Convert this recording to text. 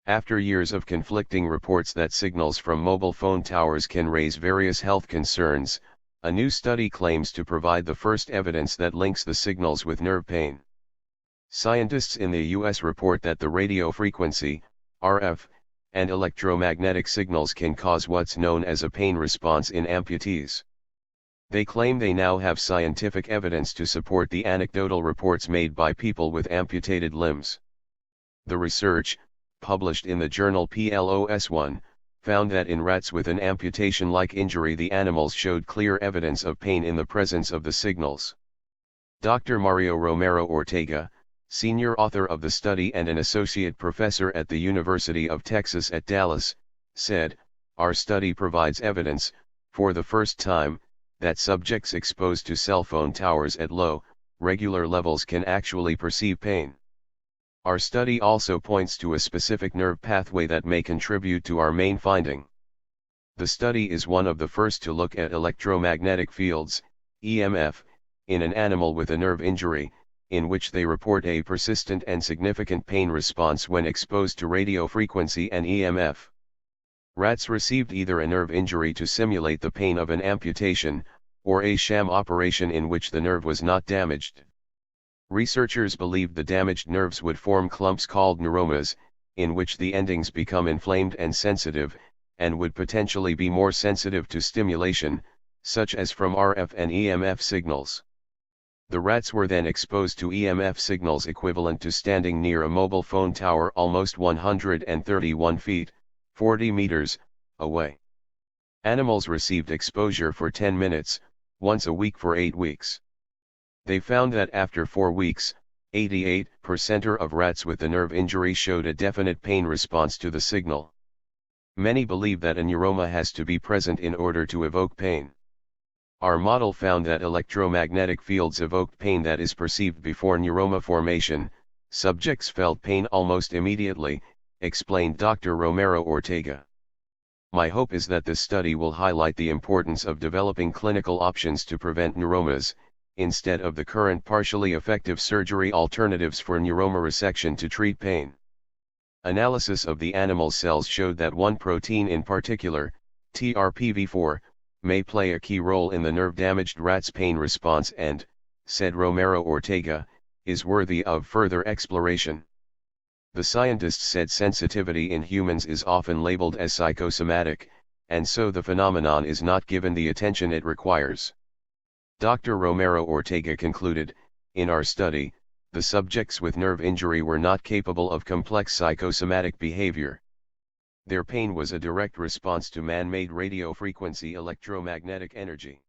After years of conflicting reports that signals from mobile phone towers can raise various health concerns, a new study claims to provide the first evidence that links the signals with nerve pain. Scientists in the U.S. report that the radio frequency, RF, and electromagnetic signals can cause what's known as a pain response in amputees. They claim they now have scientific evidence to support the anecdotal reports made by people with amputated limbs. The research, published in the journal PLOS1, found that in rats with an amputation-like injury the animals showed clear evidence of pain in the presence of the signals. Dr. Mario Romero Ortega, senior author of the study and an associate professor at the University of Texas at Dallas, said, "Our study provides evidence, for the first time, that subjects exposed to cell phone towers at low, regular levels can actually perceive pain. Our study also points to a specific nerve pathway that may contribute to our main finding. The study is one of the first to look at electromagnetic fields, EMF, in an animal with a nerve injury, in which they report a persistent and significant pain response when exposed to radio frequency and EMF. Rats received either a nerve injury to simulate the pain of an amputation, or a sham operation in which the nerve was not damaged. Researchers believed the damaged nerves would form clumps called neuromas, in which the endings become inflamed and sensitive, and would potentially be more sensitive to stimulation, such as from RF and EMF signals. The rats were then exposed to EMF signals equivalent to standing near a mobile phone tower almost 131 feet, 40 meters, away. Animals received exposure for 10 minutes, once a week for 8 weeks. They found that after 4 weeks, 88% of rats with the nerve injury showed a definite pain response to the signal. Many believe that a neuroma has to be present in order to evoke pain. Our model found that electromagnetic fields evoked pain that is perceived before neuroma formation. Subjects felt pain almost immediately, explained Dr. Romero Ortega. My hope is that this study will highlight the importance of developing clinical options to prevent neuromas, instead of the current partially effective surgery alternatives for neuroma resection to treat pain. Analysis of the animal cells showed that one protein in particular, TRPV4, may play a key role in the nerve-damaged rat's pain response and, said Romero Ortega, is worthy of further exploration. The scientists said sensitivity in humans is often labeled as psychosomatic, and so the phenomenon is not given the attention it requires. Dr. Romero Ortega concluded, in our study, the subjects with nerve injury were not capable of complex psychosomatic behavior. Their pain was a direct response to man-made radio frequency electromagnetic energy.